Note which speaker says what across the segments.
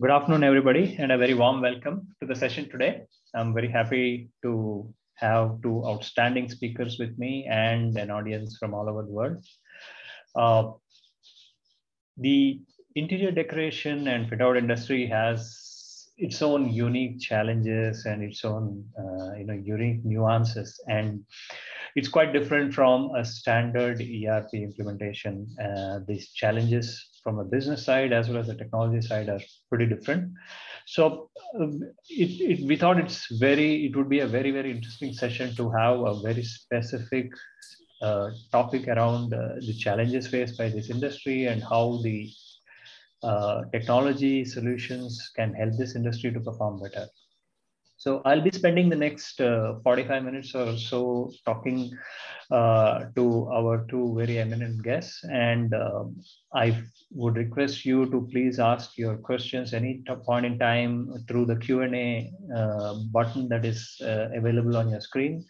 Speaker 1: Good afternoon, everybody, and a very warm welcome to the session today. I'm very happy to have two outstanding speakers with me and an audience from all over the world. Uh, the interior decoration and fit out industry has its own unique challenges and its own unique nuances, and it's quite different from a standard ERP implementation. These challenges from a business side as well as the technology side are pretty different. So we thought it would be a very interesting session to have a very specific topic around the challenges faced by this industry and how the technology solutions can help this industry to perform better. So I'll be spending the next 45 minutes or so talking to our two very eminent guests, and I would request you to please ask your questions any point in time through the Q&A button that is available on your screen.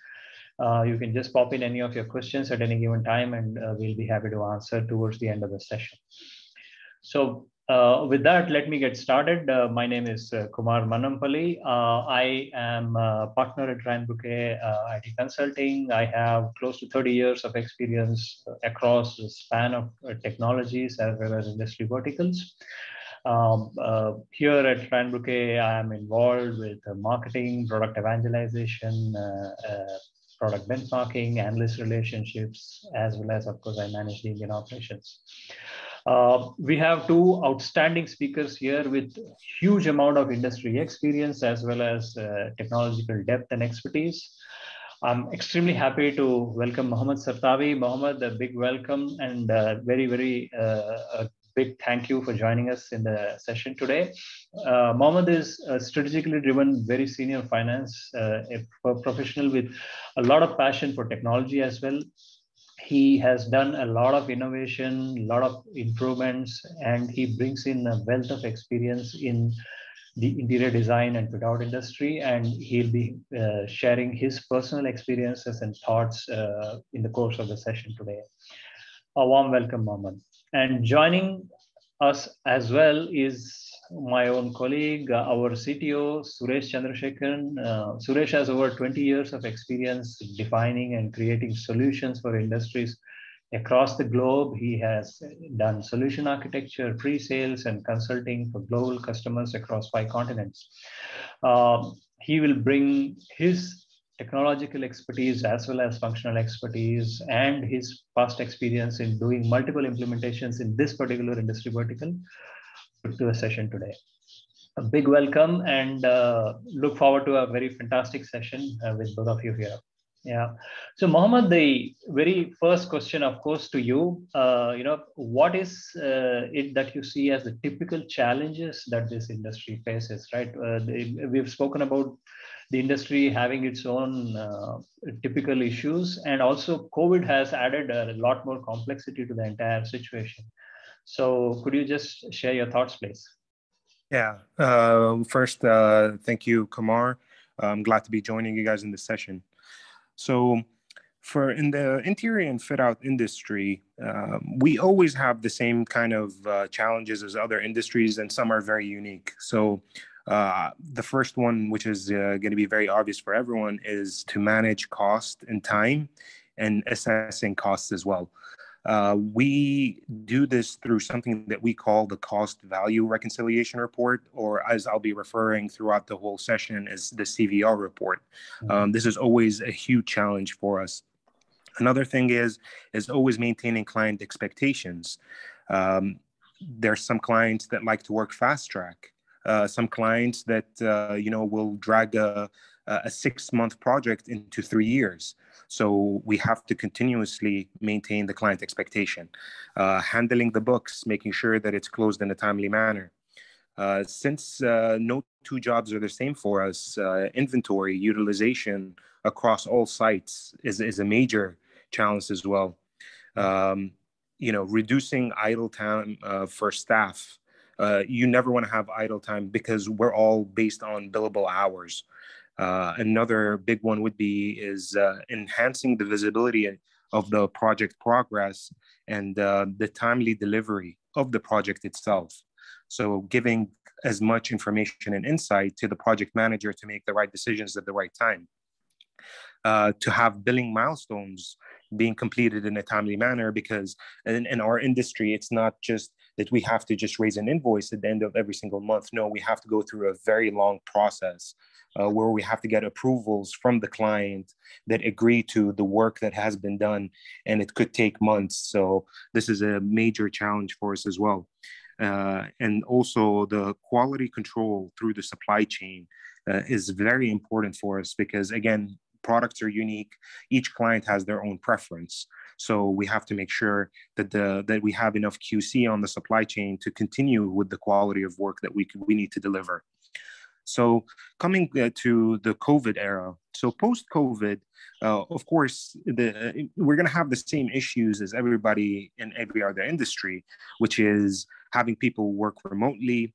Speaker 1: You can just pop in any of your questions at any given time, and we'll be happy to answer towards the end of the session. So with that, let me get started. My name is Kumar Manampally. I am a partner at Ryan Bouquet IT Consulting. I have close to 30 years of experience across the span of technologies as well as industry verticals. Here at Ryan Bouquet, I am involved with marketing, product evangelization, product benchmarking, analyst relationships, as well as, of course, I manage the Indian operations. We have two outstanding speakers here with huge amount of industry experience as well as technological depth and expertise. I'm extremely happy to welcome Mohammed Sartawi. Mohammed, a big welcome and very a big thank you for joining us in the session today. Mohammed is a strategically driven, very senior finance professional with a lot of passion for technology as well. He has done a lot of innovation, a lot of improvements, and he brings in a wealth of experience in the interior design and fit-out industry. And he'll be sharing his personal experiences and thoughts in the course of the session today. A warm welcome, Mohammed. And joining us as well is my own colleague, our CTO, Suresh Chandrasekharan. Suresh has over 20 years of experience defining and creating solutions for industries across the globe. He has done solution architecture, pre-sales, and consulting for global customers across 5 continents. He will bring his technological expertise as well as functional expertise and his past experience in doing multiple implementations in this particular industry vertical to the session today. A big welcome and look forward to a very fantastic session with both of you here. Yeah. So Mohammed, the very first question, of course, to you, what is it that you see as the typical challenges that this industry faces, right? We've spoken about the industry having its own typical issues, and also COVID has added a lot more complexity to the entire situation. So could you just share your thoughts, please?
Speaker 2: Yeah. First, thank you, Kumar. I'm glad to be joining you guys in this session. So in the interior and fit out industry, we always have the same kind of challenges as other industries, and some are very unique. So the first one, which is going to be very obvious for everyone, is to manage cost and time and assessing costs as well. We do this through something that we call the cost value reconciliation report, or as I'll be referring throughout the whole session, as the CVR report. This is always a huge challenge for us. Another thing is always maintaining client expectations. There's some clients that like to work fast track. Some clients that will drag a 6-month project into 3 years. So we have to continuously maintain the client expectation, handling the books, making sure that it's closed in a timely manner. Since no 2 jobs are the same for us, inventory utilization across all sites is a major challenge as well. Reducing idle time for staff. You never want to have idle time because we're all based on billable hours. Another big one would be enhancing the visibility of the project progress and the timely delivery of the project itself. So giving as much information and insight to the project manager to make the right decisions at the right time. To have billing milestones being completed in a timely manner, because in our industry, it's not just that we have to just raise an invoice at the end of every single month. No, we have to go through a very long process where we have to get approvals from the client that agree to the work that has been done, and it could take months. So this is a major challenge for us as well. And also the quality control through the supply chain is very important for us, because again, products are unique. Each client has their own preference. So we have to make sure that we have enough QC on the supply chain to continue with the quality of work that we need to deliver. So coming to the COVID era, so post-COVID, of course, we're going to have the same issues as everybody in every other industry, which is having people work remotely,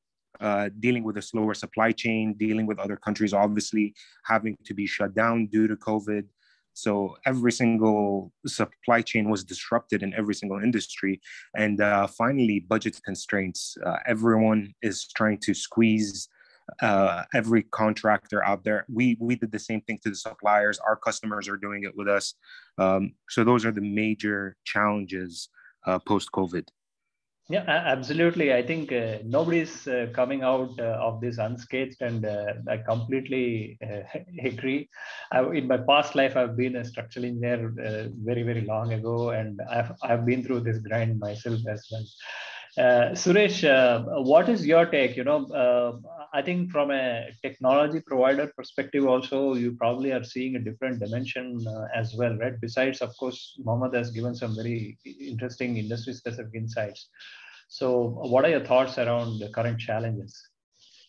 Speaker 2: dealing with a slower supply chain, dealing with other countries, obviously having to be shut down due to COVID. So every single supply chain was disrupted in every single industry. And finally, budget constraints. Everyone is trying to squeeze every contractor out there. We did the same thing to the suppliers. Our customers are doing it with us. So those are the major challenges post-COVID.
Speaker 1: Yeah, absolutely. I think nobody's coming out of this unscathed, and I completely agree. In my past life, I've been a structural engineer very, very long ago, and I've been through this grind myself as well. Suresh, what is your take? I think from a technology provider perspective, also, you probably are seeing a different dimension as well, right? Besides, of course, Mohammed has given some very interesting industry-specific insights. So what are your thoughts around the current challenges?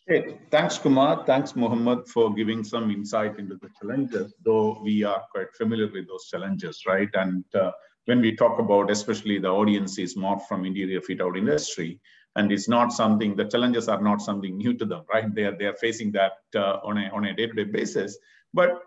Speaker 3: Hey, thanks, Kumar. Thanks, Mohammed, for giving some insight into the challenges, though we are quite familiar with those challenges, right? And when we talk about, especially the audience is more from interior fit-out industry, and it's not something, the challenges are not something new to them, right? They are facing that on a day-to-day basis. But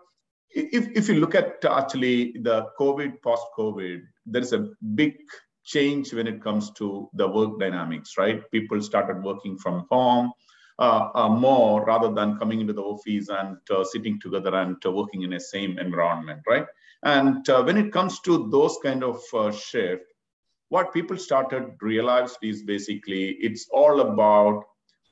Speaker 3: if you look at actually the COVID, post-COVID, there is a big change when it comes to the work dynamics, right? People started working from home more rather than coming into the office and sitting together and working in a same environment, right? And when it comes to those kind of shift, what people started realized is basically it's all about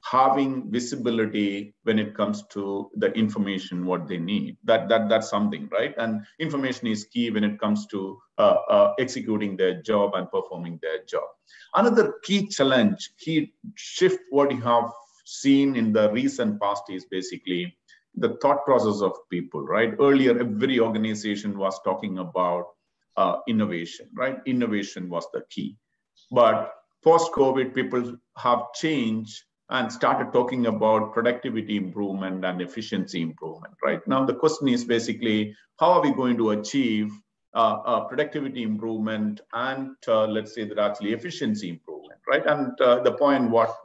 Speaker 3: having visibility when it comes to the information what they need. That's something, right? And information is key when it comes to executing their job and performing their job. Another key challenge, key shift what you have seen in the recent past is basically the thought process of people, right? Earlier, every organization was talking about innovation, right? Innovation was the key. But post-COVID, people have changed and started talking about productivity improvement and efficiency improvement, right? Now, the question is basically, how are we going to achieve productivity improvement and let's say that actually efficiency improvement, right? And the point what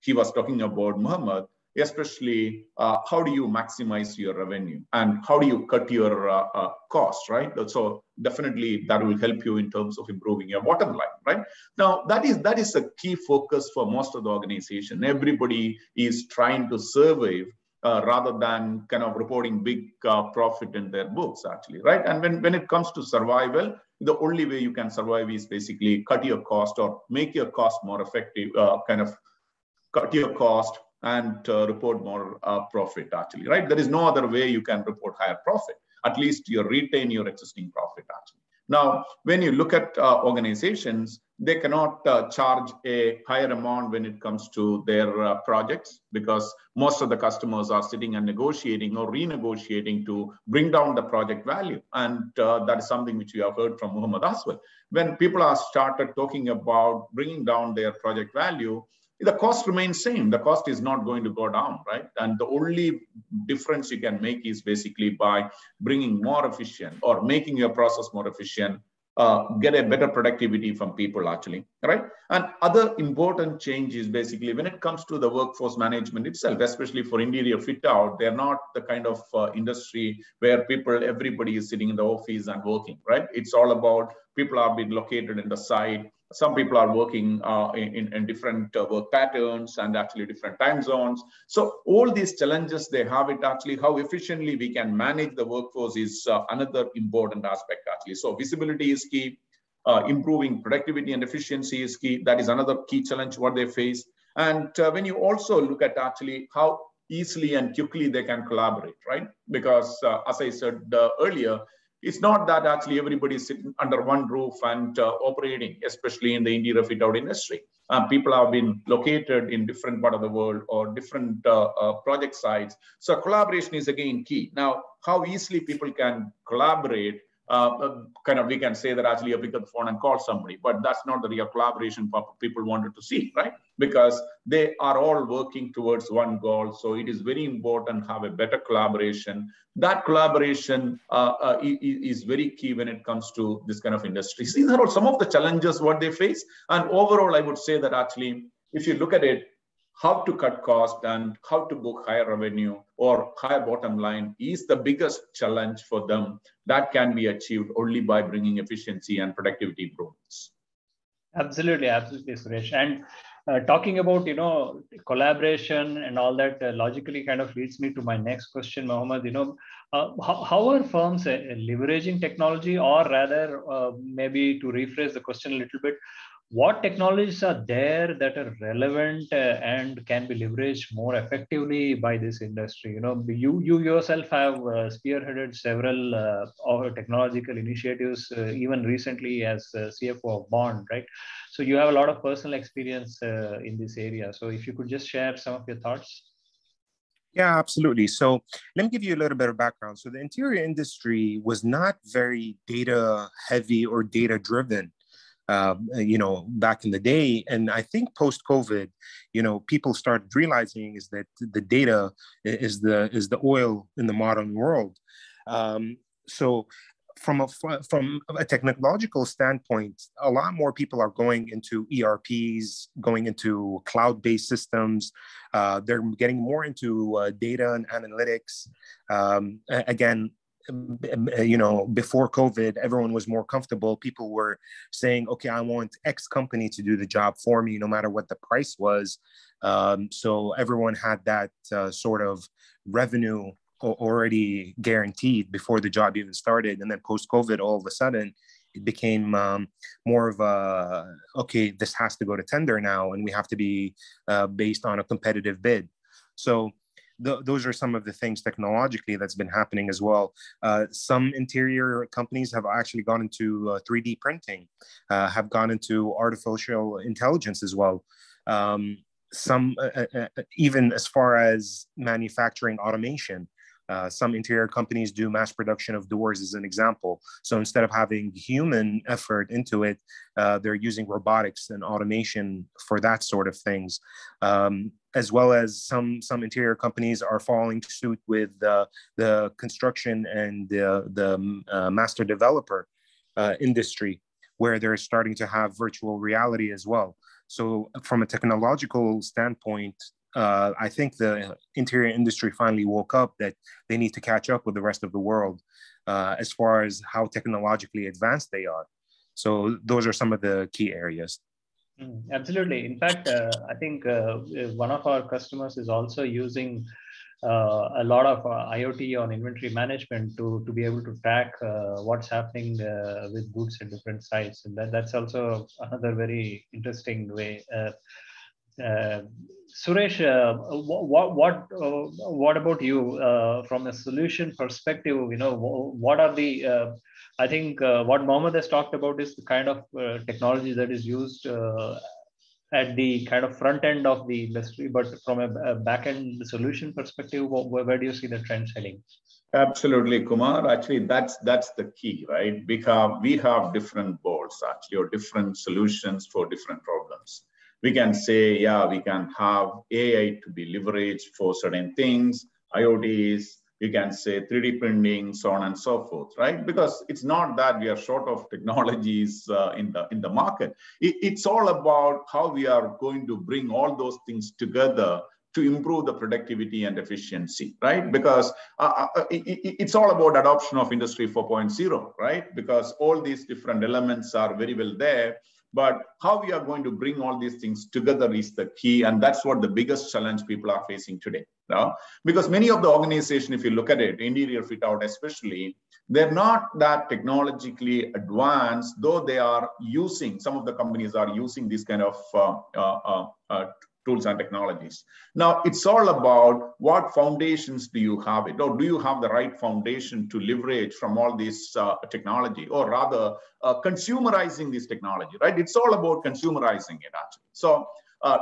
Speaker 3: he was talking about, Muhammad, especially how do you maximize your revenue and how do you cut your costs, right? So definitely that will help you in terms of improving your bottom line, right? Now that is a key focus for most of the organization. Everybody is trying to survive rather than kind of reporting big profit in their books, actually, right? And when it comes to survival, the only way you can survive is basically cut your cost or make your cost more effective, kind of cut your cost and report more profit, actually, right? There is no other way you can report higher profit. At least you retain your existing profit, actually. Now, when you look at organizations, they cannot charge a higher amount when it comes to their projects because most of the customers are sitting and negotiating or renegotiating to bring down the project value. And that is something which we have heard from Muhammad as well. When people are started talking about bringing down their project value, the cost remains same. The cost is not going to go down, right? And the only difference you can make is basically by bringing more efficient or making your process more efficient, get a better productivity from people, actually, right? And other important change is basically when it comes to the workforce management itself, especially for interior fit out, they're not the kind of industry where everybody is sitting in the office and working, right? It's all about people are being located in the site. Some people are working in different work patterns and actually different time zones. So all these challenges they have, it actually how efficiently we can manage the workforce is another important aspect actually. So visibility is key. Improving productivity and efficiency is key. That is another key challenge what they face. And when you also look at actually how easily and quickly they can collaborate, right? Because as I said earlier, it's not that actually everybody is sitting under one roof and operating, especially in the interior fit out industry. People have been located in different part of the world or different project sites. So collaboration is again key. Now, how easily people can collaborate, kind of we can say that actually you pick up the phone and call somebody, but that's not the real collaboration people wanted to see, right? Because they are all working towards one goal. So it is very important to have a better collaboration. That collaboration is very key when it comes to this kind of industries. These are all some of the challenges what they face. And overall, I would say that actually, if you look at it, how to cut cost and how to book higher revenue or higher bottom line is the biggest challenge for them. That can be achieved only by bringing efficiency and productivity improvements.
Speaker 1: Absolutely, absolutely, Suresh. And talking about collaboration and all that, logically kind of leads me to my next question, Mohammed. How are firms leveraging technology, or rather, maybe to rephrase the question a little bit, what technologies are there that are relevant and can be leveraged more effectively by this industry? You yourself have spearheaded several technological initiatives, even recently as CFO of Bond, right? So you have a lot of personal experience in this area. So if you could just share some of your thoughts.
Speaker 2: Yeah, absolutely. So let me give you a little bit of background. So the interior industry was not very data heavy or data driven. Back in the day. And I think post-COVID, people started realizing is that the data is the oil in the modern world. So from a technological standpoint, a lot more people are going into ERPs, going into cloud-based systems. They're getting more into data and analytics. Again, before COVID, everyone was more comfortable. People were saying, okay, I want X company to do the job for me, no matter what the price was. So everyone had that sort of revenue already guaranteed before the job even started. And then post-COVID, all of a sudden, it became more of a, okay, this has to go to tender now, and we have to be based on a competitive bid. So those are some of the things technologically that's been happening as well. Some interior companies have actually gone into 3D printing, have gone into artificial intelligence as well. Some even as far as manufacturing automation. Some interior companies do mass production of doors as an example. So instead of having human effort into it, they're using robotics and automation for that sort of things. As well as some interior companies are following suit with the construction and the master developer industry, where they're starting to have virtual reality as well. So from a technological standpoint, I think the interior industry finally woke up that they need to catch up with the rest of the world as far as how technologically advanced they are. So those are some of the key areas.
Speaker 1: Absolutely. In fact, I think one of our customers is also using a lot of IoT on inventory management to be able to track what's happening with goods at different sites. And that's also another very interesting way. Suresh, what about you from a solution perspective? What are the I think what Mohammed has talked about is the kind of technology that is used at the kind of front end of the industry, but from a back end solution perspective, where do you see the trends heading?
Speaker 3: Absolutely, Kumar. Actually, that's the key, right? Because we have different boards actually, or different solutions for different problems. We can say, yeah, we can have AI to be leveraged for certain things, IoTs, you can say 3D printing, so on and so forth, right? Because it's not that we are short of technologies in the market. It's all about how we are going to bring all those things together to improve the productivity and efficiency, right? Because it's all about adoption of Industry 4.0, right? Because all these different elements are very well there. But how we are going to bring all these things together is the key. And that's what the biggest challenge people are facing today. Because many of the organizations, if you look at it, interior fit out especially, they're not that technologically advanced, though they are using, some of the companies are using these kind of tools and technologies. Now, it's all about what foundations do you have it, or do you have the right foundation to leverage from all this technology, or rather consumerizing this technology, right? It's all about consumerizing it, actually. So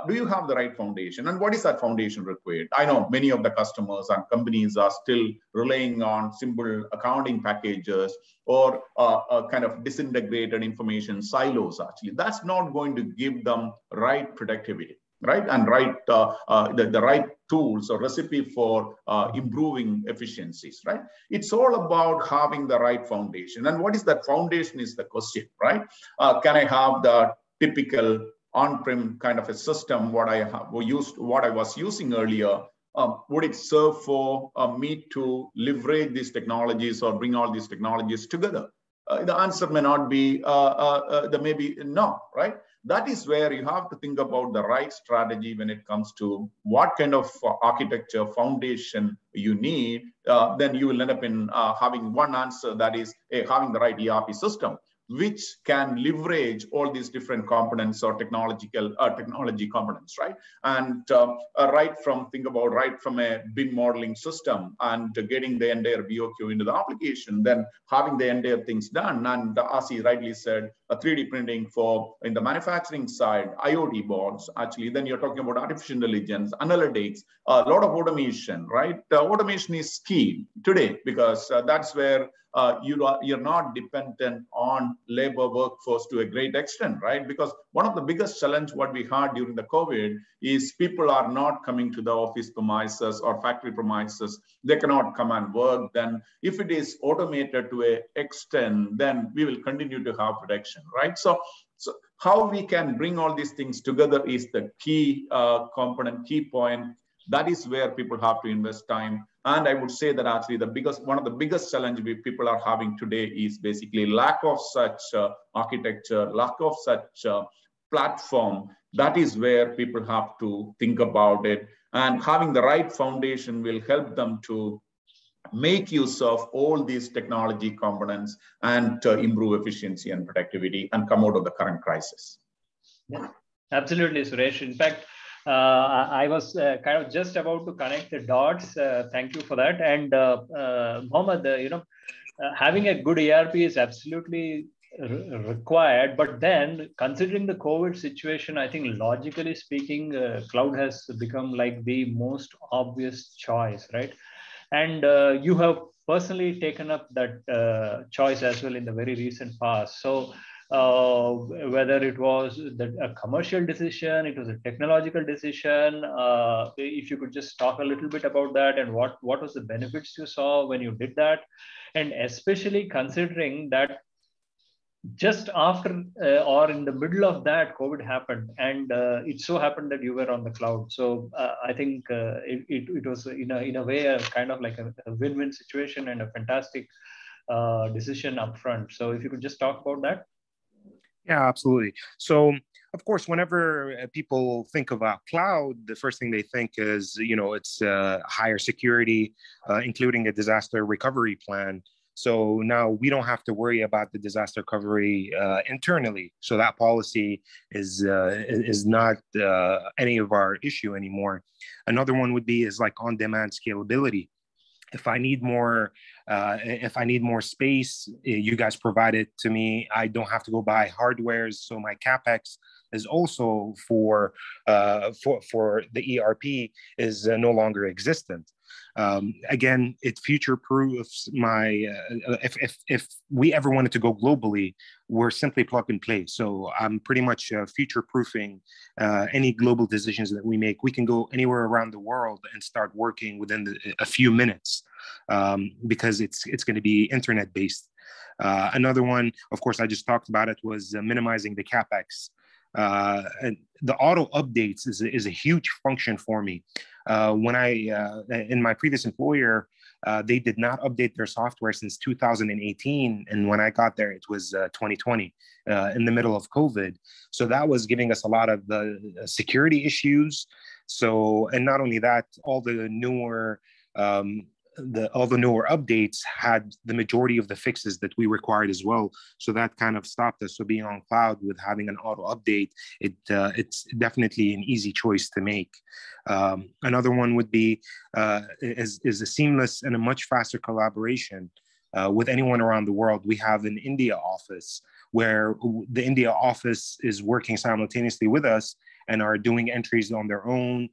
Speaker 3: do you have the right foundation, and what is that foundation required? I know many of the customers and companies are still relying on simple accounting packages or kind of disintegrated information silos. Actually, that's not going to give them right productivity, right? And the right tools or recipe for improving efficiencies, right? It's all about having the right foundation. And what is that foundation is the question, right? Can I have the typical on-prem kind of a system, what I was using earlier? Would it serve for me to leverage these technologies or bring all these technologies together? The answer may not be, the maybe no, right? That is where you have to think about the right strategy when it comes to what kind of architecture foundation you need. Then you will end up in having one answer, that is having the right ERP system, which can leverage all these different components or technology components, right? And right from a BIM modeling system and getting the entire BOQ into the application, then having the entire things done. And as he rightly said, 3D printing for in the manufacturing side, IoT boards, actually, then you're talking about artificial intelligence, analytics, a lot of automation, right? Automation is key today because that's where you're not dependent on labor workforce to a great extent, right? Because one of the biggest challenge what we had during the COVID is people are not coming to the office premises or factory premises. They cannot come and work. Then if it is automated to an extent, then we will continue to have production, right? So how we can bring all these things together is the key component, key point. That is where people have to invest time. And I would say that actually one of the biggest challenges people are having today is basically lack of such architecture, lack of such platform. That is where people have to think about it. And having the right foundation will help them to make use of all these technology components and improve efficiency and productivity and come out of the current crisis.
Speaker 1: Yeah, absolutely, Suresh. In fact, I was kind of just about to connect the dots. Thank you for that. And Mohammed, having a good ERP is absolutely required. But then, considering the COVID situation, I think logically speaking, cloud has become like the most obvious choice, right? And you have personally taken up that choice as well in the very recent past. So whether it was a commercial decision, it was a technological decision, if you could just talk a little bit about that and what was the benefits you saw when you did that, and especially considering that just after or in the middle of that, COVID happened, and it so happened that you were on the cloud. So I think it was in a way a kind of like a win-win situation and a fantastic decision upfront. So if you could just talk about that.
Speaker 2: Yeah, absolutely. So, of course, whenever people think about cloud, the first thing they think is, it's higher security, including a disaster recovery plan. So now we don't have to worry about the disaster recovery internally. So that policy is not any of our issue anymore. Another one would be like on-demand scalability. If I need more space, you guys provide it to me. I don't have to go buy hardwares. So my CapEx is also for the ERP is no longer existent. Again, it future-proofs my. If we ever wanted to go globally, we're simply plug and play. So I'm pretty much future-proofing any global decisions that we make. We can go anywhere around the world and start working within a few minutes because it's going to be internet-based. Another one, of course, I just talked about it, was minimizing the CapEx. And the auto updates is a huge function for me. When in my previous employer, They did not update their software since 2018. And when I got there, it was 2020, in the middle of COVID. So that was giving us a lot of security issues. So, and not only that, all the newer updates had the majority of the fixes that we required as well. So that kind of stopped us. So being on cloud with having an auto update, it's definitely an easy choice to make. Another one would be is a seamless and a much faster collaboration with anyone around the world. We have an India office where the India office is working simultaneously with us and are doing entries on their own,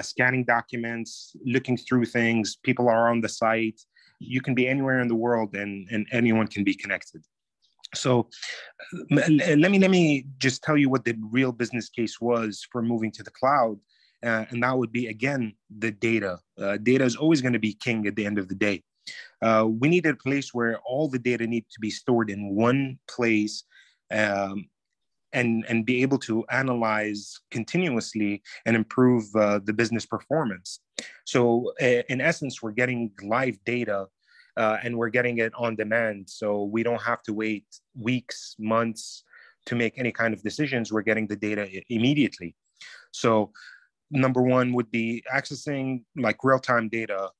Speaker 2: scanning documents, looking through things. People are on the site. You can be anywhere in the world, and anyone can be connected. So let me just tell you what the real business case was for moving to the cloud. And that would be, again, the data. Data is always going to be king at the end of the day. We needed a place where all the data needed to be stored in one place, and be able to analyze continuously and improve the business performance. So in essence, we're getting live data, and we're getting it on demand. So we don't have to wait weeks, months to make any kind of decisions. We're getting the data immediately. So number one would be accessing like real-time data.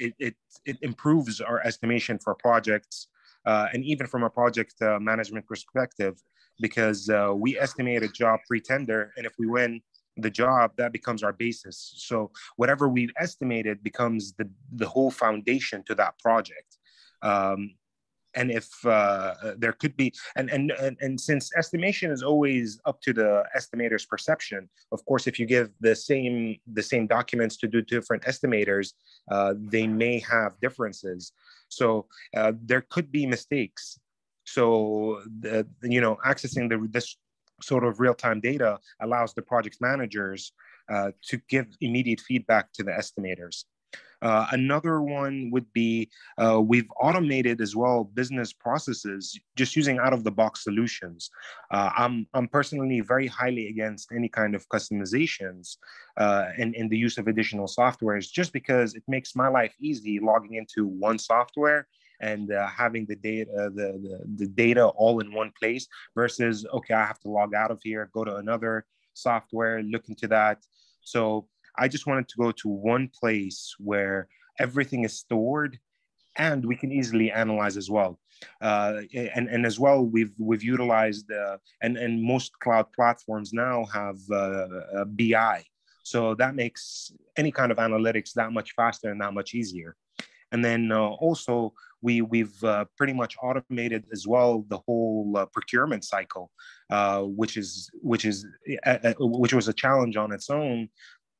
Speaker 2: It improves our estimation for projects, and even from a project management perspective, because we estimate a job pre-tender, and if we win the job, that becomes our basis. So whatever we've estimated becomes the whole foundation to that project. And if there could be, and since estimation is always up to the estimator's perception, of course, if you give the same documents to do different estimators, they may have differences. So there could be mistakes. So accessing this sort of real-time data allows the project managers to give immediate feedback to the estimators. Another one would be we've automated as well business processes just using out-of-the-box solutions. I'm personally very highly against any kind of customizations and the use of additional softwares, just because it makes my life easy logging into one software and having the data all in one place versus, okay, I have to log out of here, go to another software, look into that. So I just wanted to go to one place where everything is stored and we can easily analyze as well. And as well, we've utilized, and most cloud platforms now have BI. So that makes any kind of analytics that much faster and that much easier. And then also, we've pretty much automated as well the whole procurement cycle, which was a challenge on its own.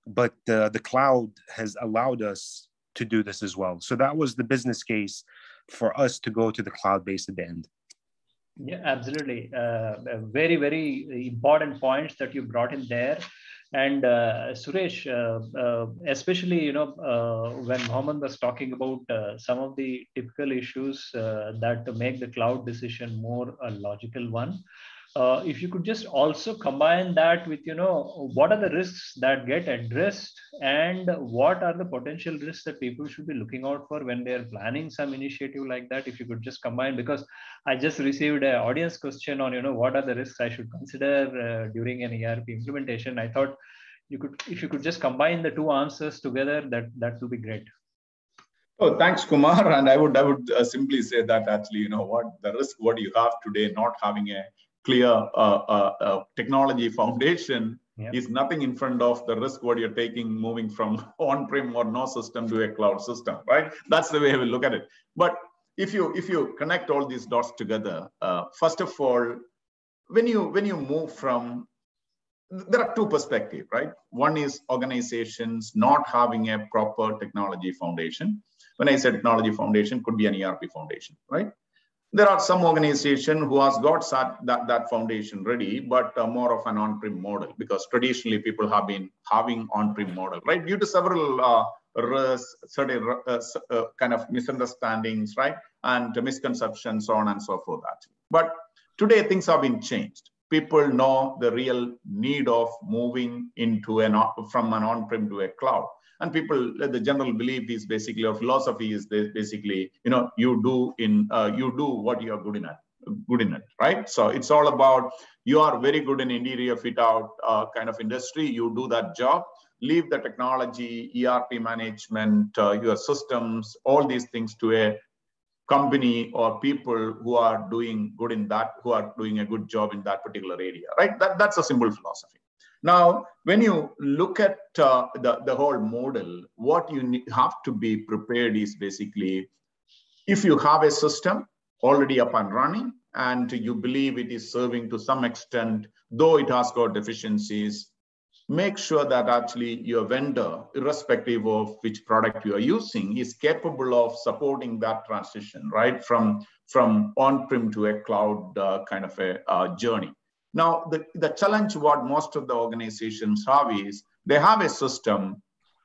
Speaker 2: But the cloud has allowed us to do this as well. So that was the business case for us to go to the cloud base at the end.
Speaker 1: Yeah, absolutely. Very, very important points that you brought in there. And Suresh, especially, when Mohammed was talking about some of the typical issues that make the cloud decision more a logical one. If you could just also combine that with, what are the risks that get addressed and what are the potential risks that people should be looking out for when they're planning some initiative like that. If you could just combine, because I just received an audience question on, what are the risks I should consider during an ERP implementation. I thought if you could just combine the two answers together, that would be great.
Speaker 3: Oh, thanks, Kumar. And I would simply say that actually, the risk what you have today, not having a clear technology foundation, is nothing in front of the risk what you're taking moving from on-prem or no system to a cloud system, right? That's the way I will look at it. But if you connect all these dots together, first of all, when you move from, there are two perspectives, right? One is organizations not having a proper technology foundation. When I say technology foundation, could be an ERP foundation, right? There are some organization who has got that foundation ready, but more of an on-prem model, because traditionally people have been having on-prem model, right? Due to several risks, certain kind of misunderstandings, right? And misconceptions, so on and so forth. Actually. But today things have been changed. people know the real need of moving into from an on-prem to a cloud. And people, the general belief is basically, or philosophy is basically, you do what you are good in it, right? So it's all about, you are very good in interior fit out kind of industry. You do that job. Leave the technology, ERP management, your systems, all these things to a company or people who are doing good in that, who are doing a good job in that particular area, right? That's a simple philosophy. Now, when you look at the whole model, what you have to be prepared is basically, if you have a system already up and running and you believe it is serving to some extent, though it has got deficiencies, make sure that actually your vendor, irrespective of which product you are using, is capable of supporting that transition, right? From on-prem to a cloud kind of a journey. Now, the challenge what most of the organizations have is, they have a system,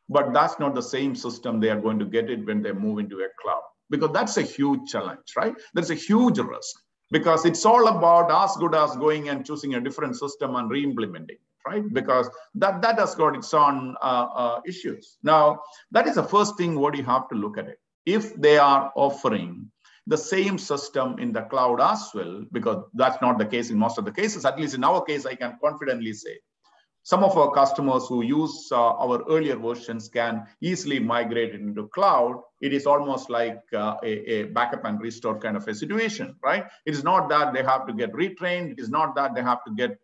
Speaker 3: but that's not the same system they are going to get it when they move into a cloud, because that's a huge challenge, right? There's a huge risk, because it's all about as good as going and choosing a different system and re-implementing, right? Because that has got its own issues. Now, that is the first thing what you have to look at it. If they are offering the same system in the cloud as well, because that's not the case in most of the cases, at least in our case, I can confidently say, some of our customers who use our earlier versions can easily migrate into cloud. It is almost like a backup and restore kind of a situation, right? It is not that they have to get retrained. It is not that they have to get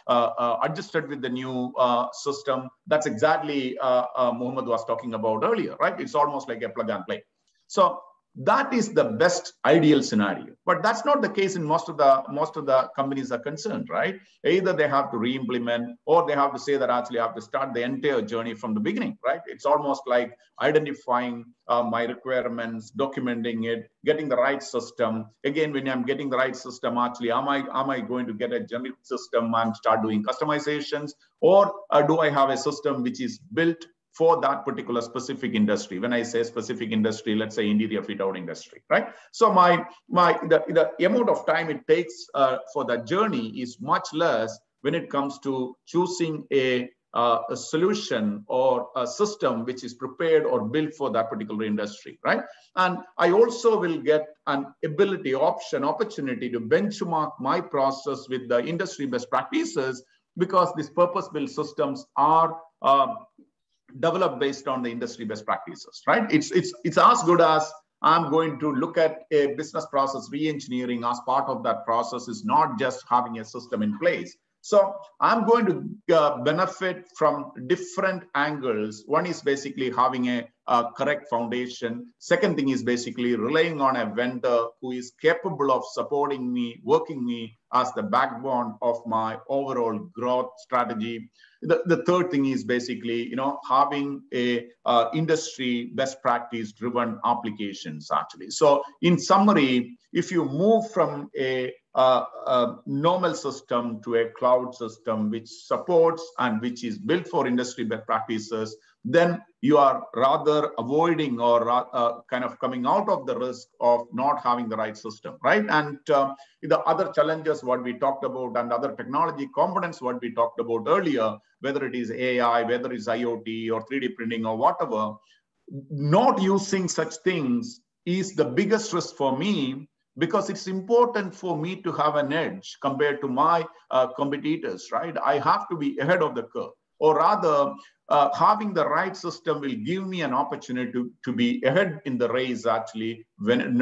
Speaker 3: adjusted with the new system. That's exactly Mohammed was talking about earlier, right? It's almost like a plug and play. So that is the best ideal scenario, but that's not the case in most of the companies are concerned, right? Either they have to re-implement, or they have to say that actually I have to start the entire journey from the beginning, right? It's almost like identifying my requirements, documenting it, getting the right system. Again, when I'm getting the right system, actually, am I going to get a generic system and start doing customizations, or do I have a system which is built for that particular specific industry? When I say specific industry, let's say interior fit out industry, right? So the amount of time it takes for that journey is much less when it comes to choosing a solution or a system which is prepared or built for that particular industry, right? And I also will get an opportunity to benchmark my process with the industry best practices, because these purpose-built systems are developed based on the industry best practices, right? It's as good as I'm going to look at a business process re-engineering as part of that process. Is not just having a system in place. So I'm going to benefit from different angles. One is basically having a correct foundation. Second thing is basically relying on a vendor who is capable of supporting me, working me as the backbone of my overall growth strategy. The third thing is basically, having a industry best practice driven applications actually. So in summary, if you move from a normal system to a cloud system which supports and which is built for industry best practices, then you are rather avoiding or kind of coming out of the risk of not having the right system, right? And the other challenges what we talked about and other technology components what we talked about earlier, whether it is AI, whether it's IoT or 3D printing or whatever, not using such things is the biggest risk for me, because it's important for me to have an edge compared to my competitors, right? I have to be ahead of the curve, or rather having the right system will give me an opportunity to be ahead in the race actually, when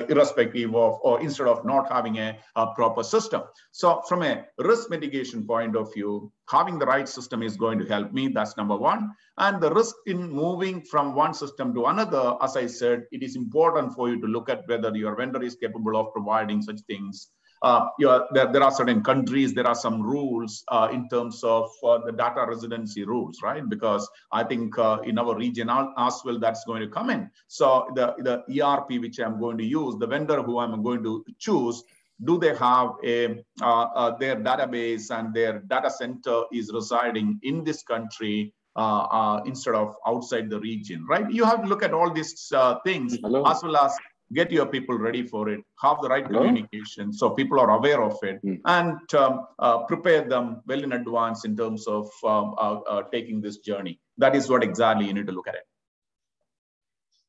Speaker 3: irrespective of, or instead of not having a proper system. So from a risk mitigation point of view, having the right system is going to help me. That's number one. And the risk in moving from one system to another, as I said, it is important for you to look at whether your vendor is capable of providing such things. There are certain countries, there are some rules in terms of the data residency rules, right? Because I think in our region as well, that's going to come in. So the ERP which I'm going to use, the vendor who I'm going to choose, do they have their database and their data center is residing in this country instead of outside the region, right? You have to look at all these things. Hello. As well as get your people ready for it, have the right communication so people are aware of it, and prepare them well in advance in terms of taking this journey. That is what exactly you need to look at it.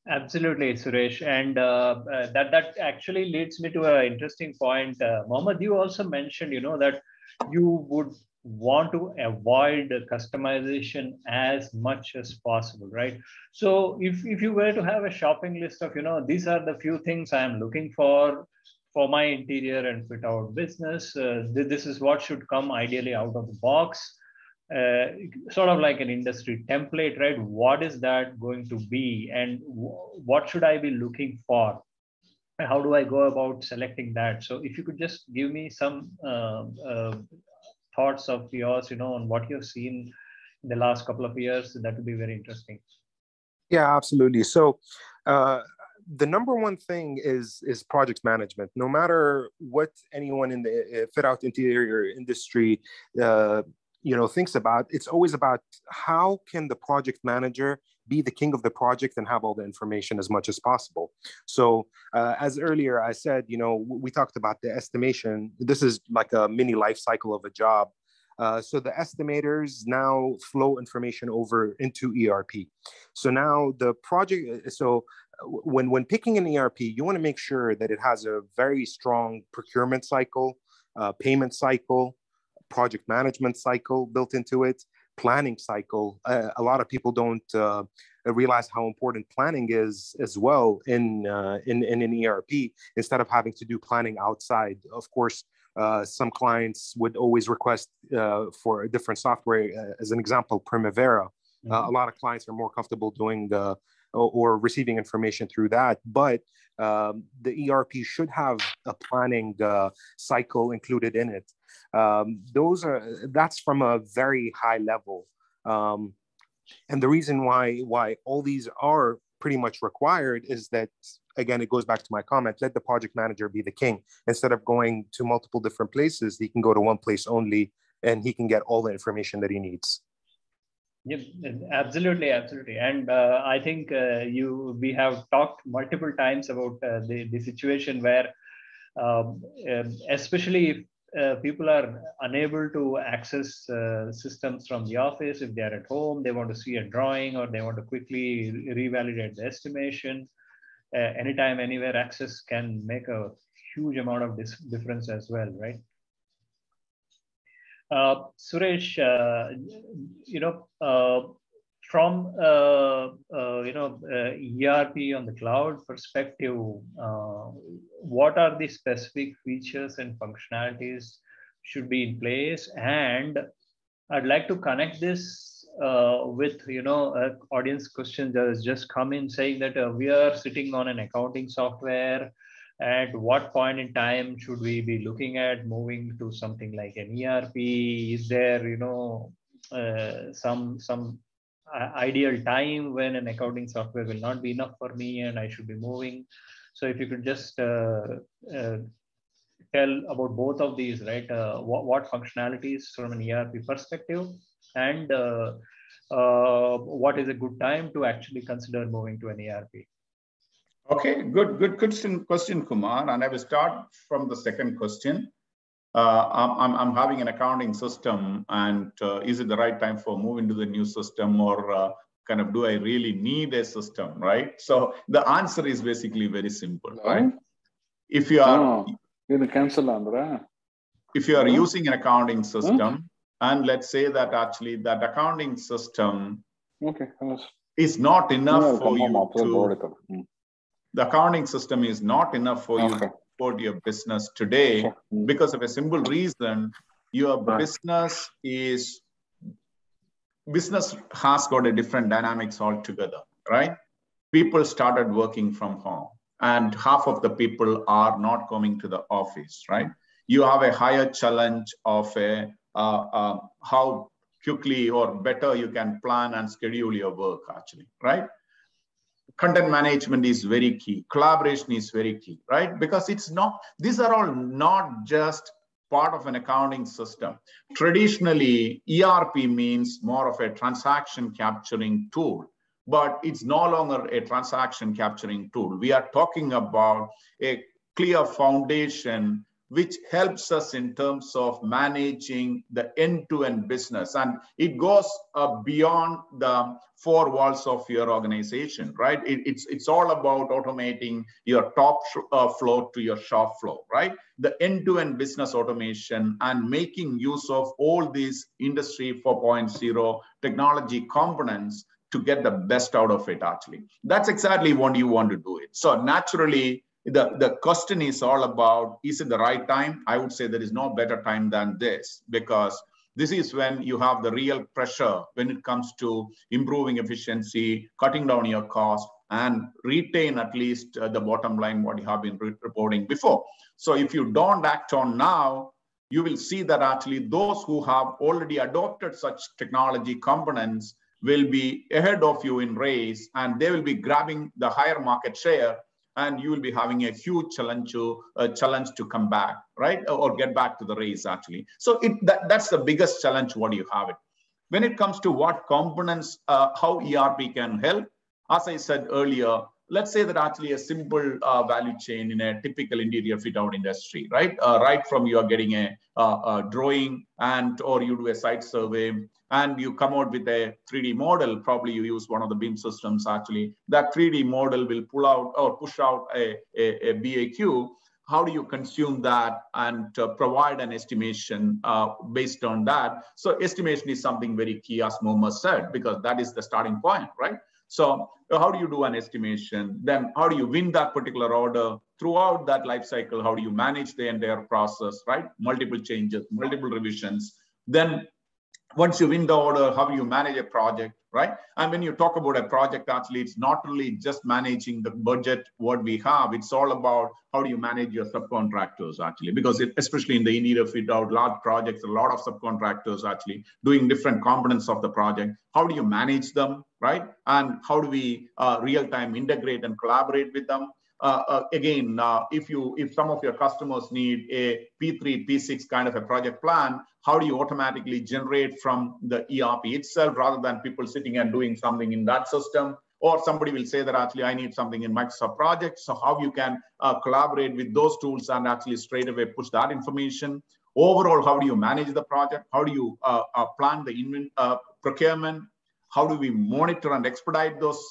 Speaker 1: Absolutely, Suresh. And that actually leads me to an interesting point. Mohammed, you also mentioned, that you would want to avoid customization as much as possible, right? So if you were to have a shopping list of, these are the few things I'm looking for my interior and fit out business, this is what should come ideally out of the box. Sort of like an industry template, right? What is that going to be, and what should I be looking for? And how do I go about selecting that? So, if you could just give me some thoughts of yours, on what you've seen in the last couple of years, that would be very interesting.
Speaker 2: Yeah, absolutely. So, the number one thing is project management. No matter what anyone in the fit out interior industry thinks about, it's always about how can the project manager be the king of the project and have all the information as much as possible. So as earlier I said, we talked about the estimation. This is like a mini life cycle of a job. So the estimators now flow information over into ERP. So now the project, so when picking an ERP, you want to make sure that it has a very strong procurement cycle, payment cycle, project management cycle built into it, planning cycle. A lot of people don't realize how important planning is as well in an ERP. Instead of having to do planning outside, of course, some clients would always request for a different software. As an example, Primavera. A lot of clients are more comfortable doing or receiving information through that, but the ERP should have a planning cycle included in it. That's from a very high level, and the reason why all these are pretty much required is that, again, it goes back to my comment, let the project manager be the king. Instead of going to multiple different places, he can go to one place only and he can get all the information that he needs.
Speaker 1: Yep, absolutely. And I think we have talked multiple times about the situation where, especially if people are unable to access systems from the office, if they're at home, they want to see a drawing or they want to quickly revalidate the estimation. Anytime, anywhere access can make a huge amount of difference as well, right? Suresh, from ERP on the cloud perspective, what are the specific features and functionalities should be in place? And I'd like to connect this with audience question that has just come in saying that we are sitting on an accounting software. At what point in time should we be looking at moving to something like an ERP? Is there, some ideal time when an accounting software will not be enough for me and I should be moving? So if you could just tell about both of these, right? What functionalities from an ERP perspective, and what is a good time to actually consider moving to an ERP?
Speaker 3: Okay, good question, Kumar. And I will start from the second question. I'm having an accounting system, and is it the right time for moving to the new system, or kind of do I really need a system, right? So the answer is basically very simple, right? If you are using an accounting system, and let's say that actually that accounting system is not enough for you to. The accounting system is not enough for you to support your business today because of a simple reason. Your business has got a different dynamics altogether, right? People started working from home and half of the people are not coming to the office, right? You have a higher challenge of how quickly or better you can plan and schedule your work actually, right? Content management is very key. Collaboration is very key, right? Because these are all not just part of an accounting system. Traditionally, ERP means more of a transaction capturing tool. but it's no longer a transaction capturing tool. We are talking about a clear foundation which helps us in terms of managing the end-to-end business. And it goes beyond the four walls of your organization, right? It's all about automating your top floor to your shop floor, right? The end-to-end business automation and making use of all these Industry 4.0 technology components to get the best out of it, actually. That's exactly what you want to do it. So naturally, the question is all about, is it the right time? I would say there is no better time than this, because this is when you have the real pressure when it comes to improving efficiency, cutting down your cost, and retain at least the bottom line what you have been reporting before. So if you don't act on now, you will see that actually those who have already adopted such technology components will be ahead of you in race, and they will be grabbing the higher market share, and you will be having a huge challenge to come back, right? Or get back to the race, actually. So that's the biggest challenge what you have it. When it comes to what components, how ERP can help, as I said earlier, let's say that actually a simple value chain in a typical interior fit out industry, right? Right from you are getting a drawing or you do a site survey, and you come out with a 3D model. Probably you use one of the BIM systems, actually. That 3D model will pull out or push out a BAQ. How do you consume that and provide an estimation based on that? So estimation is something very key, as Mohammed said, because that is the starting point, right? So how do you do an estimation? Then how do you win that particular order? Throughout that life cycle, how do you manage the entire process, right? Multiple changes, multiple revisions. Then once you win the order, how do you manage a project, right? And when you talk about a project, actually, it's not really just managing the budget, what we have. It's all about how do you manage your subcontractors, actually, because especially in the interior fit out, large projects, a lot of subcontractors actually doing different components of the project. How do you manage them, right? And how do we real-time integrate and collaborate with them? Again, if some of your customers need a P3, P6 kind of a project plan, how do you automatically generate from the ERP itself rather than people sitting and doing something in that system? Or somebody will say that actually I need something in Microsoft Project. So how you can collaborate with those tools and actually straight away push that information. Overall, how do you manage the project? How do you plan the procurement? How do we monitor and expedite those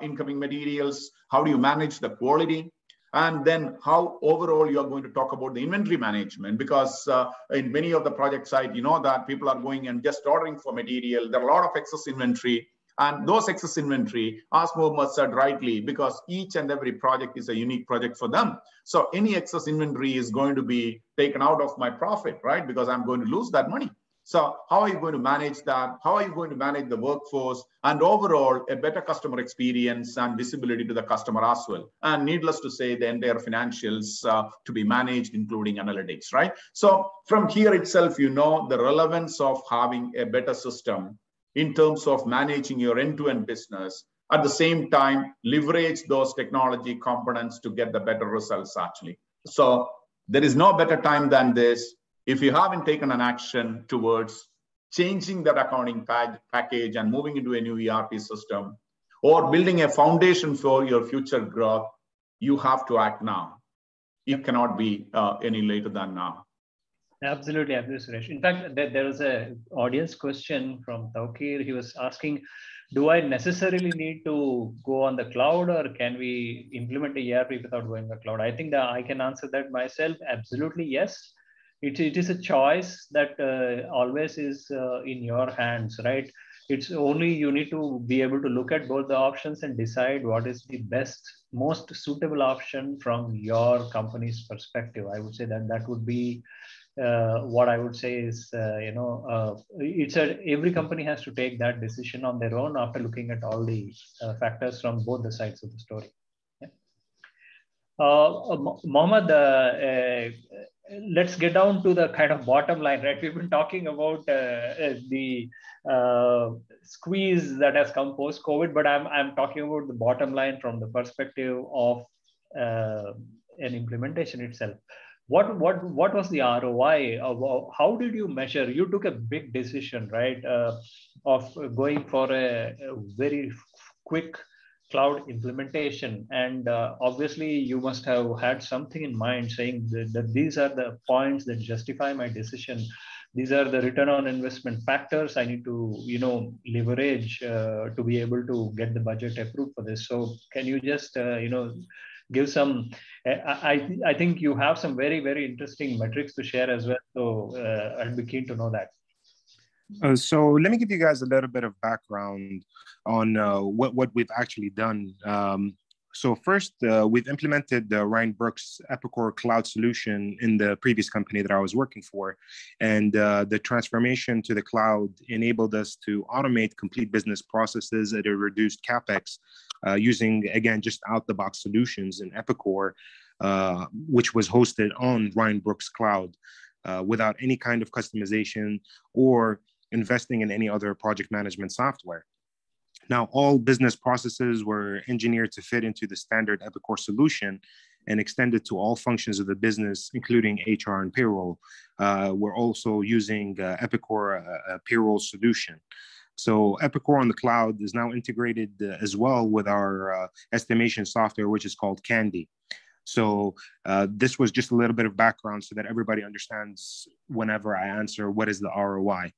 Speaker 3: incoming materials? How do you manage the quality? And then how overall you are going to talk about the inventory management, because in many of the project sites, you know that people are going and just ordering for material. There are a lot of excess inventory, and those excess inventory, as Mohammed said rightly, because each and every project is a unique project for them. So any excess inventory is going to be taken out of my profit, right? Because I'm going to lose that money. So how are you going to manage that? How are you going to manage the workforce and overall a better customer experience and visibility to the customer as well? And needless to say, the entire financials to be managed, including analytics, right? So from here itself, you know the relevance of having a better system in terms of managing your end-to-end business. At the same time, leverage those technology components to get the better results, actually. So there is no better time than this. If you haven't taken an action towards changing that accounting package and moving into a new ERP system or building a foundation for your future growth, you have to act now. It cannot be any later than now.
Speaker 1: Absolutely, absolutely, Suresh. In fact, there was an audience question from Taukir. He was asking, do I necessarily need to go on the cloud, or can we implement a ERP without going on the cloud? I think that I can answer that myself. Absolutely, yes. It is a choice that always is in your hands, right? It's only you need to be able to look at both the options and decide what is the best, most suitable option from your company's perspective. I would say that would be what I would say is, every company has to take that decision on their own after looking at all the factors from both the sides of the story. Yeah. Mohammed, let's get down to the kind of bottom line, right? We've been talking about the squeeze that has come post-COVID, but I'm talking about the bottom line from the perspective of an implementation itself. What was the ROI? How did you measure? You took a big decision, right, of going for a very quick cloud implementation. And obviously, you must have had something in mind saying that these are the points that justify my decision. These are the return on investment factors I need to, leverage to be able to get the budget approved for this. So can you just, give some, I think you have some very, very interesting metrics to share as well. So I'd be keen to know that.
Speaker 2: So let me give you guys a little bit of background on what we've actually done. So first, we've implemented the Ryan Brooks Epicor cloud solution in the previous company that I was working for. And the transformation to the cloud enabled us to automate complete business processes at a reduced CapEx using, again, just out-the-box solutions in Epicor, which was hosted on Ryan Brooks Cloud without any kind of customization or investing in any other project management software. Now, all business processes were engineered to fit into the standard Epicor solution and extended to all functions of the business, including HR and payroll. We're also using Epicor payroll solution. So Epicor on the cloud is now integrated as well with our estimation software, which is called Candy. So this was just a little bit of background so that everybody understands whenever I answer what is the ROI.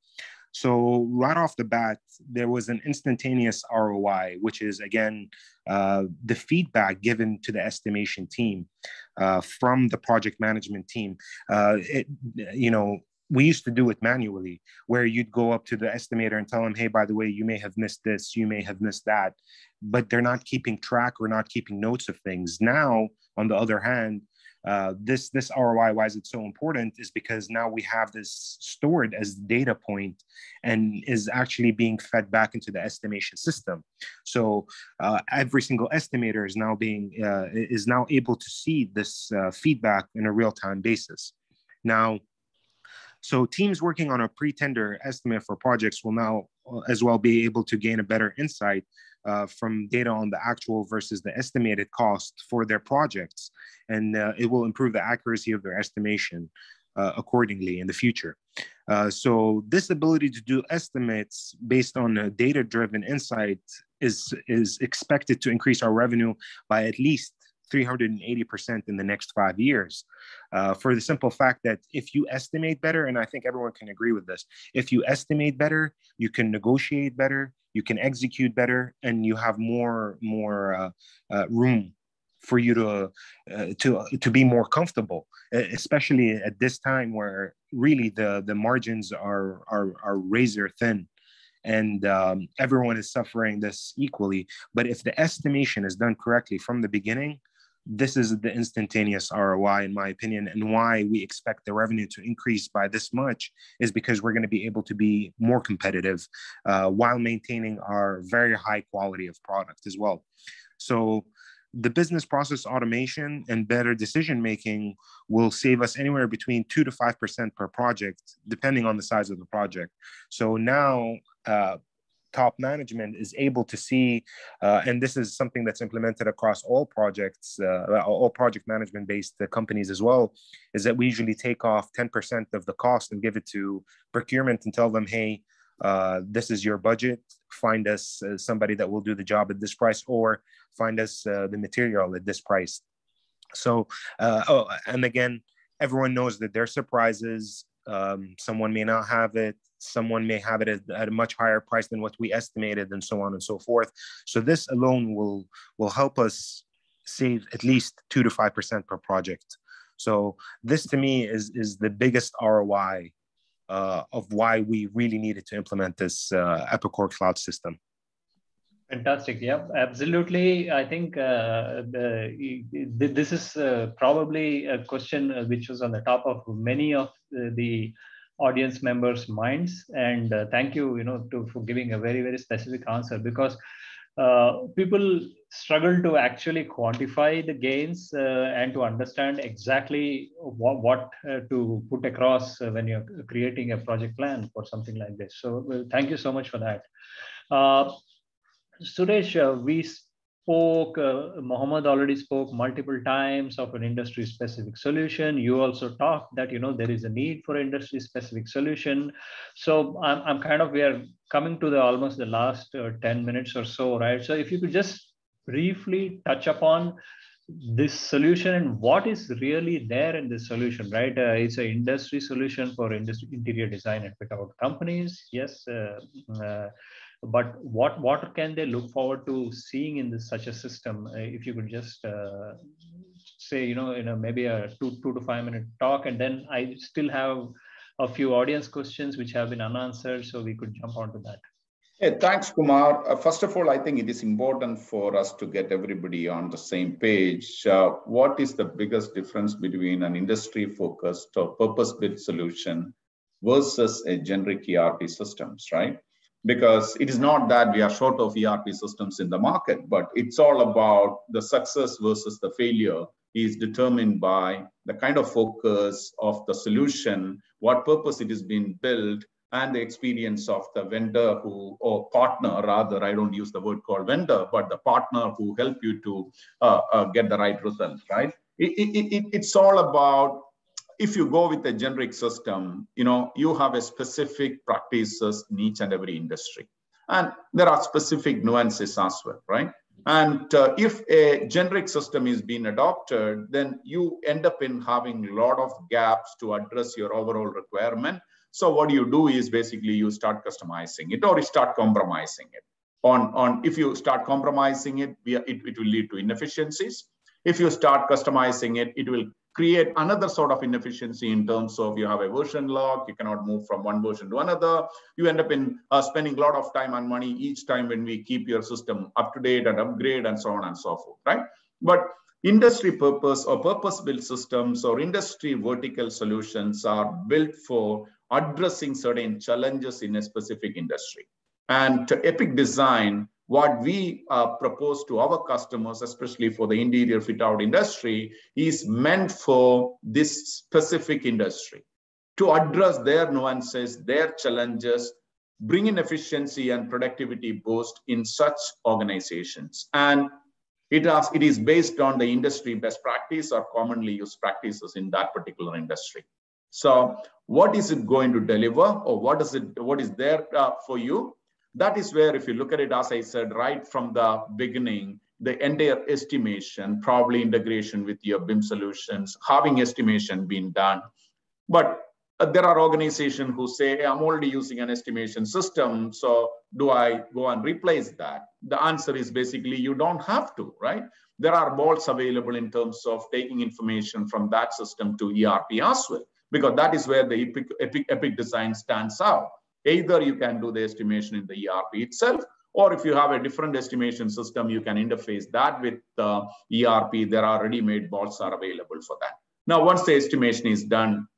Speaker 2: So right off the bat, there was an instantaneous ROI, which is, again, the feedback given to the estimation team from the project management team. We used to do it manually, where you'd go up to the estimator and tell them, hey, by the way, you may have missed this, you may have missed that, but they're not keeping track or not keeping notes of things. Now, on the other hand, this ROI, why is it so important, is because now we have this stored as data point and is actually being fed back into the estimation system. So every single estimator is now able to see this feedback in a real-time basis. Now, so teams working on a pre-tender estimate for projects will now as well be able to gain a better insight from data on the actual versus the estimated cost for their projects. And it will improve the accuracy of their estimation accordingly in the future. So this ability to do estimates based on a data-driven insight is expected to increase our revenue by at least 380% in the next 5 years, for the simple fact that if you estimate better, and I think everyone can agree with this, if you estimate better, you can negotiate better, you can execute better, and you have more room for you to be more comfortable, especially at this time where really the margins are razor thin. And everyone is suffering this equally. But if the estimation is done correctly from the beginning, this is the instantaneous ROI, in my opinion, and why we expect the revenue to increase by this much is because we're going to be able to be more competitive while maintaining our very high quality of product as well. So the business process automation and better decision-making will save us anywhere between 2 to 5% per project, depending on the size of the project. So now, top management is able to see, and this is something that's implemented across all projects, all project management-based companies as well, is that we usually take off 10% of the cost and give it to procurement and tell them, hey, this is your budget, find us somebody that will do the job at this price, or find us the material at this price. So, and again, everyone knows that there are surprises. Someone may not have it, someone may have it at a much higher price than what we estimated, and so on and so forth. So this alone will help us save at least 2 to 5% per project. So this to me is the biggest ROI of why we really needed to implement this Epicor cloud system.
Speaker 1: Fantastic. Yeah, absolutely. I think this is probably a question which was on the top of many of the audience members' minds. And thank you, for giving a very, very specific answer, because people struggle to actually quantify the gains and to understand exactly what to put across when you're creating a project plan for something like this. So thank you so much for that. Suresh, we spoke, Mohammed already spoke multiple times of an industry specific solution. You also talked that, there is a need for industry specific solution. So I'm kind of, we are coming to the almost the last 10 minutes or so, right? So if you could just briefly touch upon this solution and what is really there in this solution, right? It's an industry solution for industry interior design and fit out companies. Yes. But what can they look forward to seeing in this such a system? If you could just say, in a maybe a 2 to 5 minute talk, and then I still have a few audience questions which have been unanswered, so we could jump onto that.
Speaker 3: Hey, thanks, Kumar. First of all, I think it is important for us to get everybody on the same page. What is the biggest difference between an industry-focused or purpose-built solution versus a generic ERP systems, right? Because it is not that we are short of ERP systems in the market, but it's all about the success versus the failure is determined by the kind of focus of the solution, what purpose it is being built, and the experience of the vendor or partner, rather, I don't use the word called vendor, but the partner who help you to get the right result, right? It's all about, if you go with a generic system, you have a specific practices in each and every industry. And there are specific nuances as well, right? And if a generic system is being adopted, then you end up in having a lot of gaps to address your overall requirement. So what you do is basically you start customizing it or you start compromising it. If you start compromising it, it will lead to inefficiencies. If you start customizing it, it will create another sort of inefficiency in terms of you have a version lock, you cannot move from one version to another. You end up in spending a lot of time and money each time when we keep your system up to date and upgrade and so on and so forth, right? But industry purpose or purpose-built systems or industry vertical solutions are built for addressing certain challenges in a specific industry. And Epic Design, what we propose to our customers, especially for the interior fit-out industry, is meant for this specific industry to address their nuances, their challenges, bring in efficiency and productivity boost in such organizations. And it is based on the industry best practice or commonly used practices in that particular industry. So what is it going to deliver, or what is there for you? That is where, if you look at it, as I said, right from the beginning, the entire estimation, probably integration with your BIM solutions, having estimation being done. But there are organizations who say, hey, I'm already using an estimation system, so do I go and replace that? The answer is basically you don't have to, right? There are bolts available in terms of taking information from that system to ERP as well, because that is where the Epic Design stands out. Either you can do the estimation in the ERP itself, or if you have a different estimation system, you can interface that with the ERP. There are ready-made bolts are available for that. Now, once the estimation is done,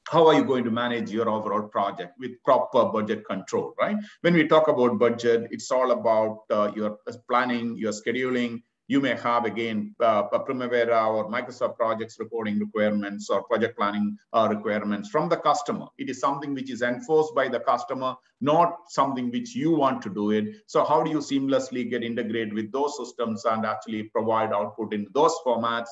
Speaker 3: how are you going to manage your overall project with proper budget control, right? When we talk about budget, it's all about your planning, your scheduling. You may have, again, Primavera or Microsoft Projects reporting requirements or project planning requirements from the customer. It is something which is enforced by the customer, not something which you want to do it. So how do you seamlessly get integrated with those systems and actually provide output in those formats?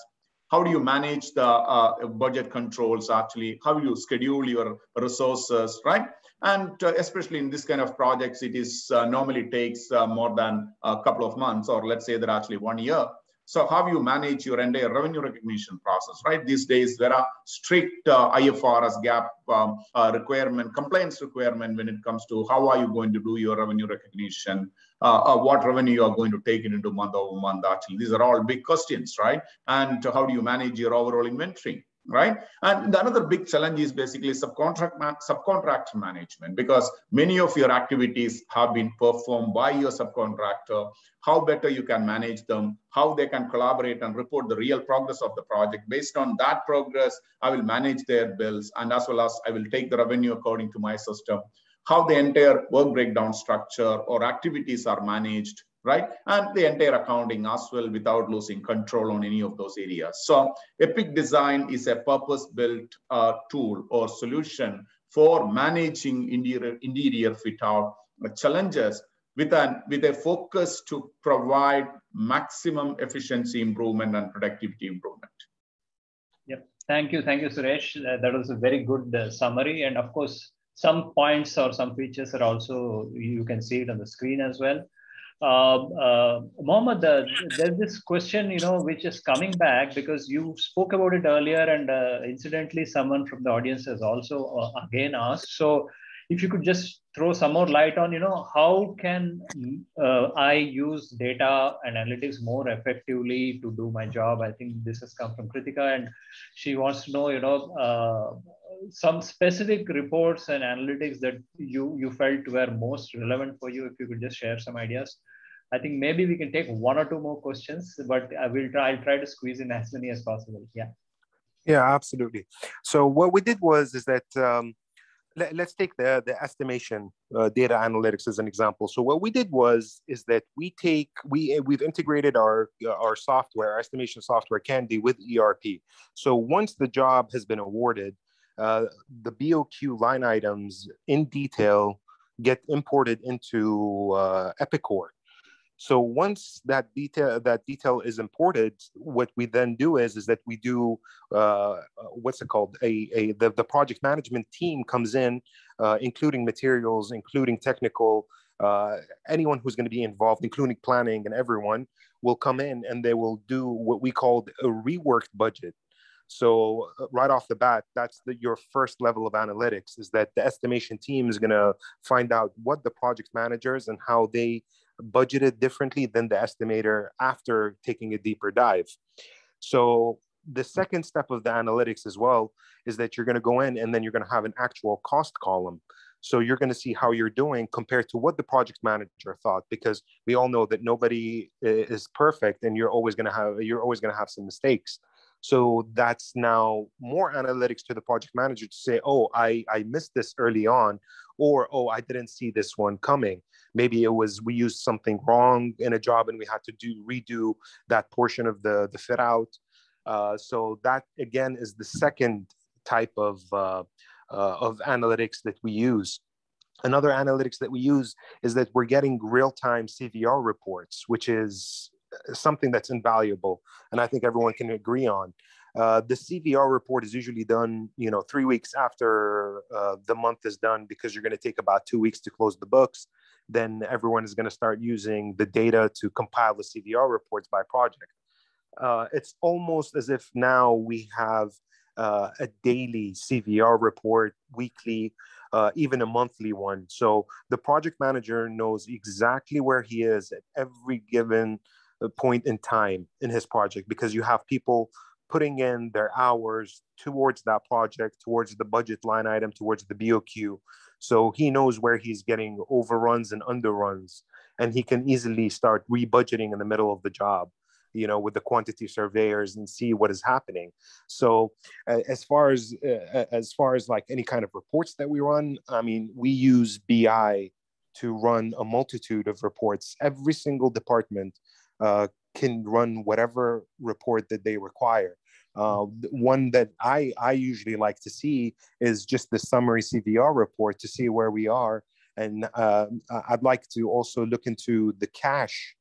Speaker 3: How do you manage the budget controls, actually? How do you schedule your resources, right? And especially in this kind of projects, it is normally takes more than a couple of months, or let's say that actually 1 year. So how you manage your entire revenue recognition process, right? These days, there are strict IFRS gap requirement, compliance requirement when it comes to how are you going to do your revenue recognition, what revenue you are going to take it into month over month. Actually, these are all big questions, right? And how do you manage your overall inventory? Right. And another big challenge is basically subcontractor management, because many of your activities have been performed by your subcontractor. How better you can manage them, how they can collaborate and report the real progress of the project. Based on that progress, I will manage their bills, and as well as I will take the revenue according to my system. How the entire work breakdown structure or activities are managed, right? And the entire accounting as well, without losing control on any of those areas. So Epic Design is a purpose-built tool or solution for managing interior fit-out challenges with a focus to provide maximum efficiency improvement and productivity improvement.
Speaker 1: Yep. Thank you, Suresh. That was a very good summary. And of course, some points or some features are also, you can see it on the screen as well. Mohammed, there's this question, which is coming back because you spoke about it earlier, and incidentally, someone from the audience has also again asked. So, if you could just throw some more light on, how can I use data analytics more effectively to do my job? I think this has come from Kritika, and she wants to know, some specific reports and analytics that you felt were most relevant for you. If you could just share some ideas. I think maybe we can take one or two more questions, but I'll try to squeeze in as many as possible. Yeah.
Speaker 2: Yeah, absolutely. So what we did is that let's take the estimation data analytics as an example. So what we did is that we've integrated our software, our estimation software Candy with ERP. So once the job has been awarded, the BOQ line items in detail get imported into Epicor. So once that detail is imported, what we then do is that we do what's it called? The project management team comes in, including materials, including technical, anyone who's going to be involved, including planning, and everyone will come in and they will do what we call a reworked budget. So right off the bat, that's your first level of analytics, is that the estimation team is going to find out what the project managers and how they budgeted differently than the estimator after taking a deeper dive. So the second step of the analytics as well is that you're going to go in and then you're going to have an actual cost column. So you're going to see how you're doing compared to what the project manager thought, because we all know that nobody is perfect and you're always going to have some mistakes. So that's now more analytics to the project manager to say, oh, I missed this early on, or, oh, I didn't see this one coming. Maybe it was we used something wrong in a job and we had to redo that portion of the fit out. So that, again, is the second type of analytics that we use. Another analytics that we use is that we're getting real-time CVR reports, which is something that's invaluable, and I think everyone can agree on. The CVR report is usually done, 3 weeks after the month is done, because you're going to take about 2 weeks to close the books. Then everyone is going to start using the data to compile the CVR reports by project. It's almost as if now we have a daily CVR report, weekly, even a monthly one. So the project manager knows exactly where he is at every given point in time in his project, because you have people putting in their hours towards that project, towards the budget line item, towards the BOQ. So he knows where he's getting overruns and underruns, and he can easily start rebudgeting in the middle of the job, with the quantity surveyors, and see what is happening. So as far as like any kind of reports that we run, I mean, we use BI to run a multitude of reports. Every single department can run whatever report that they require. One that I usually like to see is just the summary CVR report to see where we are. And I'd like to also look into the cash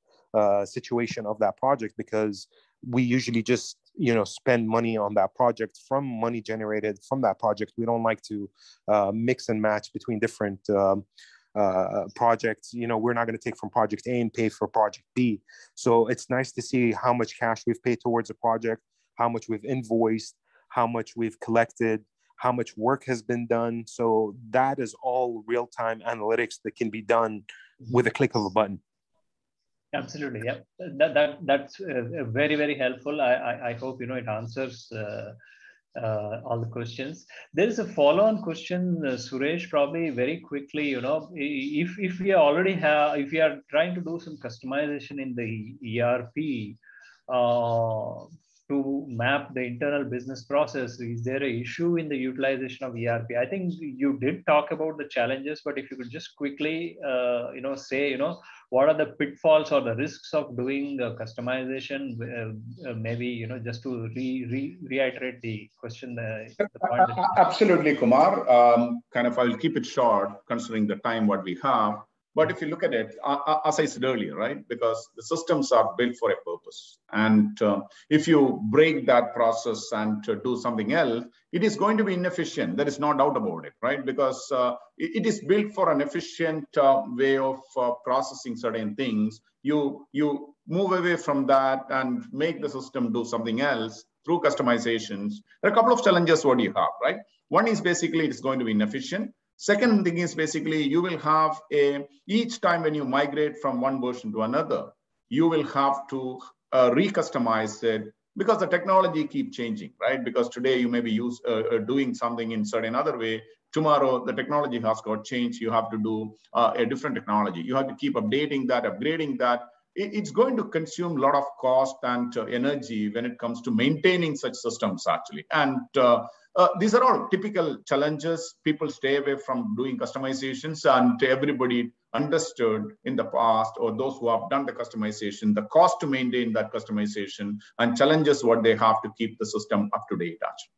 Speaker 2: situation of that project, because we usually just spend money on that project from money generated from that project. We don't like to mix and match between different projects. We're not going to take from project A and pay for project B. So it's nice to see how much cash we've paid towards a project, how much we've invoiced, how much we've collected, how much work has been done. So that is all real-time analytics that can be done with a click of a button.
Speaker 1: Absolutely, yeah. That's very, very helpful. I hope it answers all the questions. There is a follow-on question, Suresh, probably very quickly. If we are trying to do some customization in the ERP to map the internal business process, is there an issue in the utilization of ERP? I think you did talk about the challenges, but if you could just quickly, say, what are the pitfalls or the risks of doing customization? Maybe, just to reiterate the question. The point
Speaker 3: Absolutely, Kumar. I'll keep it short considering the time what we have. But if you look at it, as I said earlier, right, because the systems are built for a purpose. And if you break that process and do something else, it is going to be inefficient. There is no doubt about it, right? Because it is built for an efficient way of processing certain things. You move away from that and make the system do something else through customizations. There are a couple of challenges what you have, right? One is basically it's going to be inefficient. Second thing is basically you will have each time when you migrate from one version to another, you will have to recustomize it because the technology keeps changing, right? Because today you may be doing something in certain other way. Tomorrow the technology has got changed. You have to do a different technology. You have to keep updating that, upgrading that. It's going to consume a lot of cost and energy when it comes to maintaining such systems actually. And these are all typical challenges. People stay away from doing customizations, and everybody understood in the past, or those who have done the customization, the cost to maintain that customization and challenges what they have to keep the system up to date actually.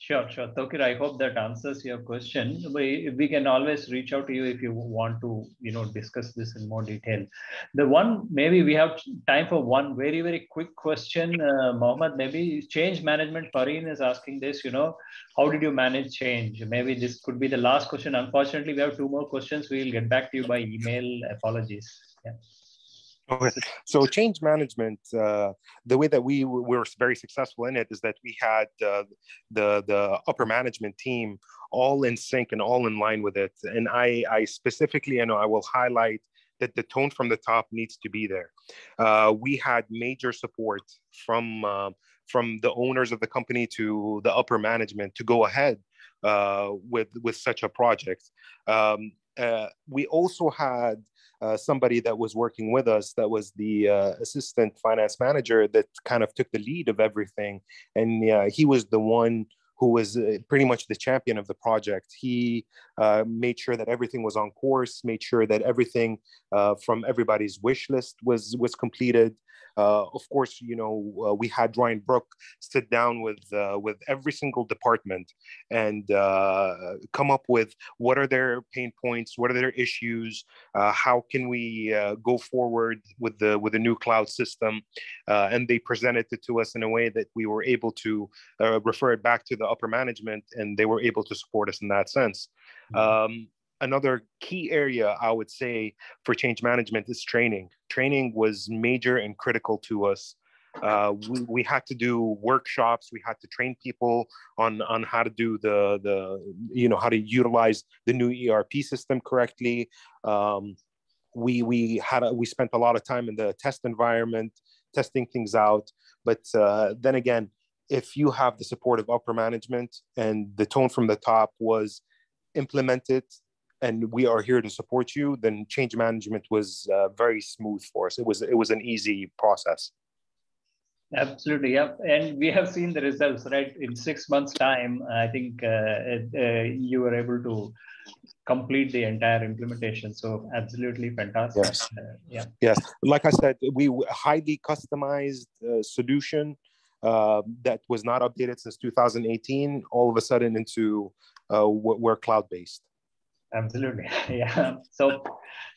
Speaker 1: Sure. Tokir, I hope that answers your question. We can always reach out to you if you want to, discuss this in more detail. The one, maybe we have time for one very, very quick question. Mohammed, maybe change management. Fareen is asking this, how did you manage change? Maybe this could be the last question. Unfortunately, we have 2 more questions. We will get back to you by email. Apologies. Yeah.
Speaker 2: Okay. So change management, the way that we were very successful in it is that we had the upper management team all in sync and all in line with it. And I specifically, I will highlight that the tone from the top needs to be there. We had major support from the owners of the company to the upper management to go ahead with such a project. We also had somebody that was working with us that was the assistant finance manager that kind of took the lead of everything. And he was the one who was pretty much the champion of the project. He made sure that everything was on course, made sure that everything from everybody's wish list was completed. Of course, we had Ryan Brook sit down with every single department and come up with what are their pain points, what are their issues, how can we go forward with the new cloud system, and they presented it to us in a way that we were able to refer it back to the upper management, and they were able to support us in that sense. Mm-hmm. Another key area I would say for change management is training. Training was major and critical to us. We had to do workshops. We had to train people on how to do how to utilize the new ERP system correctly. We spent a lot of time in the test environment, testing things out. But then again, if you have the support of upper management and the tone from the top was implemented, and we are here to support you, then change management was very smooth for us. It was an easy process.
Speaker 1: Absolutely, yeah. And we have seen the results, right? In 6 months' time, I think you were able to complete the entire implementation. So absolutely fantastic.
Speaker 2: Yes.
Speaker 1: Yeah.
Speaker 2: Yes. Like I said, we highly customized solution that was not updated since 2018, all of a sudden into we're cloud-based.
Speaker 1: Absolutely. Yeah. So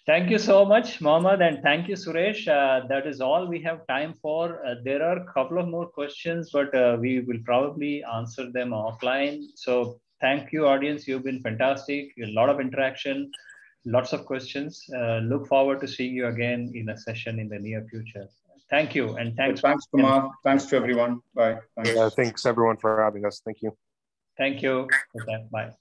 Speaker 1: thank you so much, Mohammed, and thank you, Suresh. That is all we have time for. There are a couple of more questions, but we will probably answer them offline. So thank you, audience. You've been fantastic. A lot of interaction, lots of questions. Look forward to seeing you again in a session in the near future. Thank you. And thanks.
Speaker 3: Thanks, Kumar. Thanks to everyone. Bye.
Speaker 2: Thanks everyone for having us. Thank you.
Speaker 1: Thank you. Okay, bye.